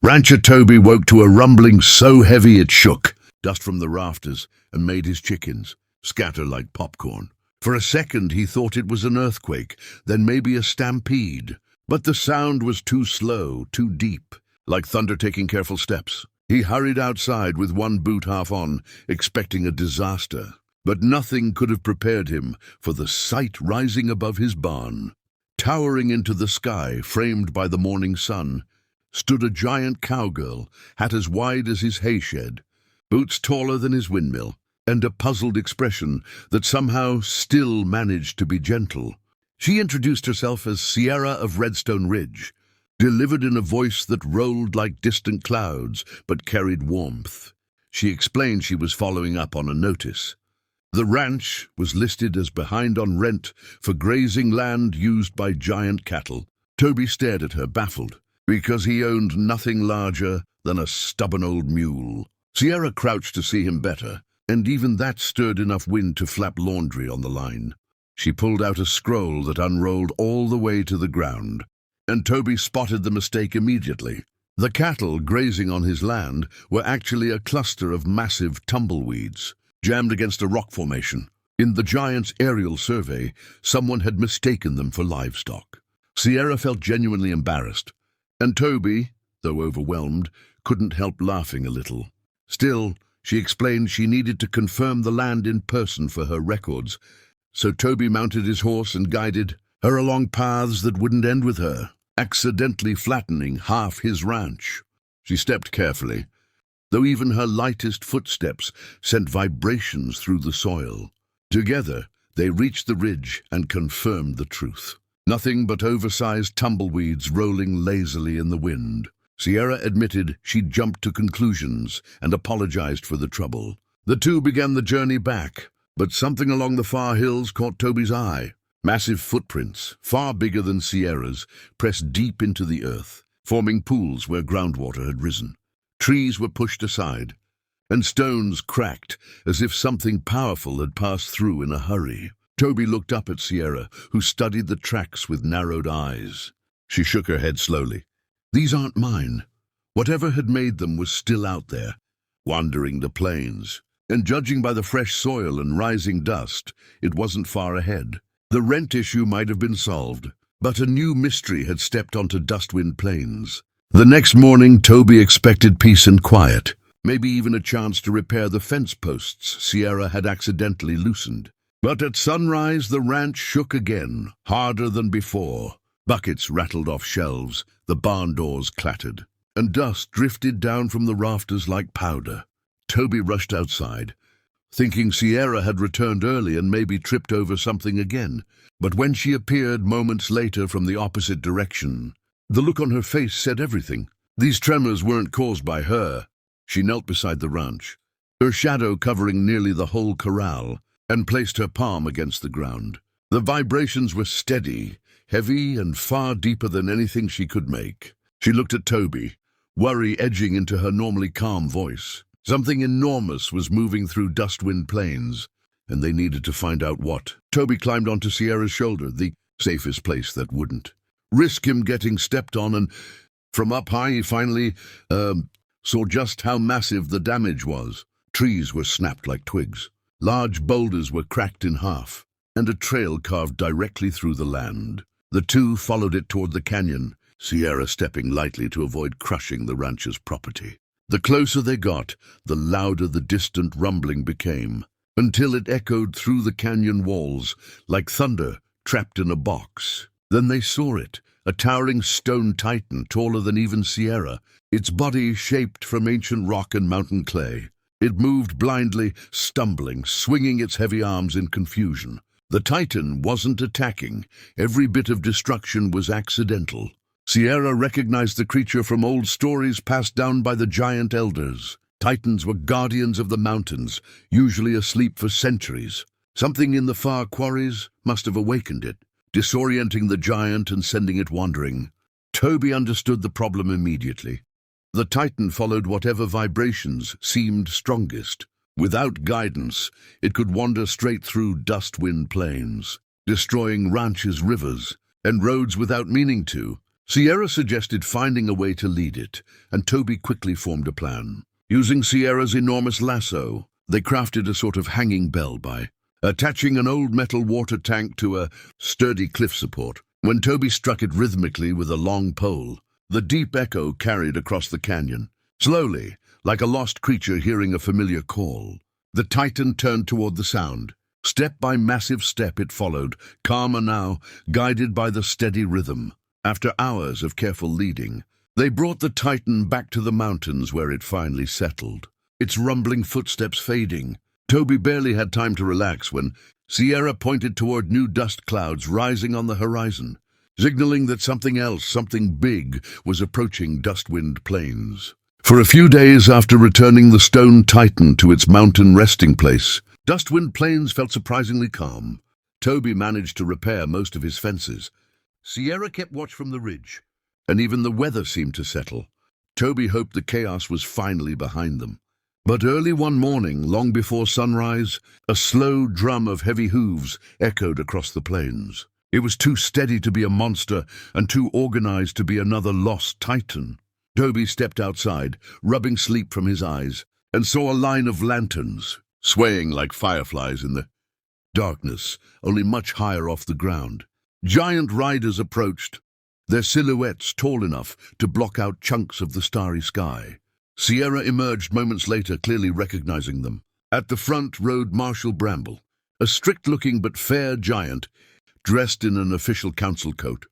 Rancher Toby woke to a rumbling so heavy it shook dust from the rafters and made his chickens scatter like popcorn. For a second he thought it was an earthquake, then maybe a stampede. But the sound was too slow, too deep, like thunder taking careful steps. He hurried outside with one boot half on, expecting a disaster. But nothing could have prepared him for the sight rising above his barn. Towering into the sky, framed by the morning sun, stood a giant cowgirl, hat as wide as his hayshed, boots taller than his windmill, and a puzzled expression that somehow still managed to be gentle. She introduced herself as Sierra of Redstone Ridge, delivered in a voice that rolled like distant clouds but carried warmth. She explained she was following up on a notice. The ranch was listed as behind on rent for grazing land used by giant cattle. Toby stared at her, baffled, because he owned nothing larger than a stubborn old mule. Sierra crouched to see him better, and even that stirred enough wind to flap laundry on the line. She pulled out a scroll that unrolled all the way to the ground, and Toby spotted the mistake immediately. The cattle grazing on his land were actually a cluster of massive tumbleweeds, jammed against a rock formation. In the giant's aerial survey, someone had mistaken them for livestock. Sierra felt genuinely embarrassed, and Toby, though overwhelmed, couldn't help laughing a little. Still, she explained she needed to confirm the land in person for her records, so Toby mounted his horse and guided her along paths that wouldn't end with her, accidentally flattening half his ranch. She stepped carefully, though even her lightest footsteps sent vibrations through the soil. Together, they reached the ridge and confirmed the truth. Nothing but oversized tumbleweeds rolling lazily in the wind. Sierra admitted she'd jumped to conclusions and apologized for the trouble. The two began the journey back, but something along the far hills caught Toby's eye. Massive footprints, far bigger than Sierra's, pressed deep into the earth, forming pools where groundwater had risen. Trees were pushed aside, and stones cracked as if something powerful had passed through in a hurry. Toby looked up at Sierra, who studied the tracks with narrowed eyes. She shook her head slowly. "These aren't mine. Whatever had made them was still out there, wandering the plains. And judging by the fresh soil and rising dust, it wasn't far ahead. The rent issue might have been solved, but a new mystery had stepped onto Dustwind Plains. The next morning, Toby expected peace and quiet, maybe even a chance to repair the fence posts Sierra had accidentally loosened. But at sunrise, the ranch shook again, harder than before. Buckets rattled off shelves, the barn doors clattered, and dust drifted down from the rafters like powder. Toby rushed outside, thinking Sierra had returned early and maybe tripped over something again. But when she appeared moments later from the opposite direction, the look on her face said everything. These tremors weren't caused by her. She knelt beside the ranch, her shadow covering nearly the whole corral, and placed her palm against the ground. The vibrations were steady, heavy, and far deeper than anything she could make. She looked at Toby, worry edging into her normally calm voice. Something enormous was moving through Dustwind Plains, and they needed to find out what. Toby climbed onto Sierra's shoulder, the safest place that wouldn't risk him getting stepped on, and from up high he finally saw just how massive the damage was. Trees were snapped like twigs. Large boulders were cracked in half, and a trail carved directly through the land. The two followed it toward the canyon, Sierra stepping lightly to avoid crushing the rancher's property. The closer they got, the louder the distant rumbling became, until it echoed through the canyon walls like thunder trapped in a box. Then they saw it, a towering stone titan taller than even Sierra, its body shaped from ancient rock and mountain clay. It moved blindly, stumbling, swinging its heavy arms in confusion. The titan wasn't attacking. Every bit of destruction was accidental. Sierra recognized the creature from old stories passed down by the giant elders. Titans were guardians of the mountains, usually asleep for centuries. Something in the far quarries must have awakened it, disorienting the giant and sending it wandering. Toby understood the problem immediately. The titan followed whatever vibrations seemed strongest. Without guidance, it could wander straight through Dustwind Plains, destroying ranches, rivers, and roads without meaning to. Sierra suggested finding a way to lead it, and Toby quickly formed a plan. Using Sierra's enormous lasso, they crafted a sort of hanging bell by attaching an old metal water tank to a sturdy cliff support. When Toby struck it rhythmically with a long pole, the deep echo carried across the canyon. Slowly, like a lost creature hearing a familiar call, the Titan turned toward the sound. Step by massive step it followed, calmer now, guided by the steady rhythm. After hours of careful leading, they brought the Titan back to the mountains where it finally settled, its rumbling footsteps fading. Toby barely had time to relax when Sierra pointed toward new dust clouds rising on the horizon, signaling that something else, something big, was approaching Dustwind Plains. For a few days after returning the stone Titan to its mountain resting place, Dustwind Plains felt surprisingly calm. Toby managed to repair most of his fences. Sierra kept watch from the ridge, and even the weather seemed to settle. Toby hoped the chaos was finally behind them. But early one morning, long before sunrise, a slow drum of heavy hooves echoed across the plains. It was too steady to be a monster and too organized to be another lost Titan. Toby stepped outside, rubbing sleep from his eyes, and saw a line of lanterns, swaying like fireflies in the darkness, only much higher off the ground. Giant riders approached, their silhouettes tall enough to block out chunks of the starry sky. Sierra emerged moments later, clearly recognizing them. At the front rode Marshal Bramble, a strict-looking but fair giant, dressed in an official council coat,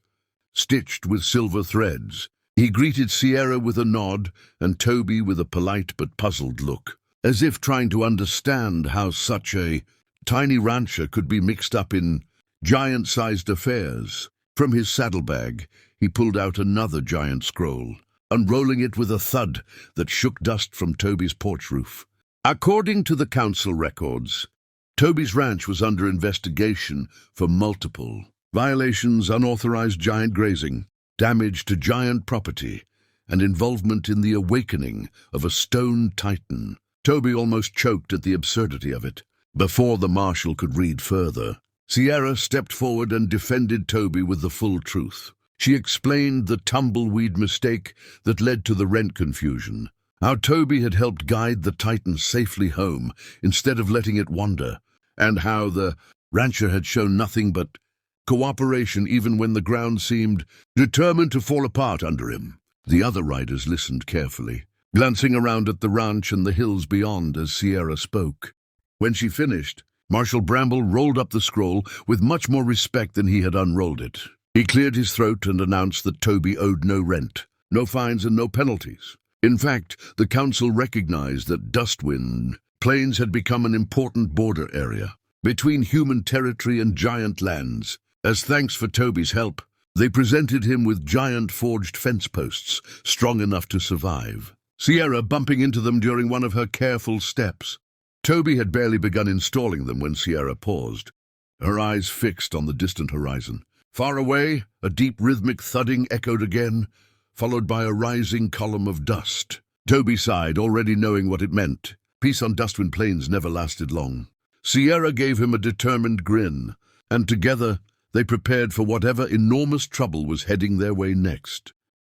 stitched with silver threads. He greeted Sierra with a nod and Toby with a polite but puzzled look, as if trying to understand how such a tiny rancher could be mixed up in giant-sized affairs. From his saddlebag, he pulled out another giant scroll, unrolling it with a thud that shook dust from Toby's porch roof. According to the council records, Toby's ranch was under investigation for multiple violations, unauthorized giant grazing, damage to giant property, and involvement in the awakening of a stone Titan. Toby almost choked at the absurdity of it. Before the marshal could read further, Sierra stepped forward and defended Toby with the full truth. She explained the tumbleweed mistake that led to the rent confusion, how Toby had helped guide the Titan safely home instead of letting it wander, and how the rancher had shown nothing but cooperation even when the ground seemed determined to fall apart under him. The other riders listened carefully, glancing around at the ranch and the hills beyond as Sierra spoke. When she finished, Marshal Bramble rolled up the scroll with much more respect than he had unrolled it. He cleared his throat and announced that Toby owed no rent, no fines and no penalties. In fact, the council recognized that Dustwind Plains had become an important border area between human territory and giant lands. As thanks for Toby's help, they presented him with giant forged fence posts, strong enough to survive. Sierra bumping into them during one of her careful steps. Toby had barely begun installing them when Sierra paused, her eyes fixed on the distant horizon. Far away, a deep rhythmic thudding echoed again, followed by a rising column of dust. Toby sighed, already knowing what it meant. Peace on Dustwind Plains never lasted long. Sierra gave him a determined grin, and together they prepared for whatever enormous trouble was heading their way next.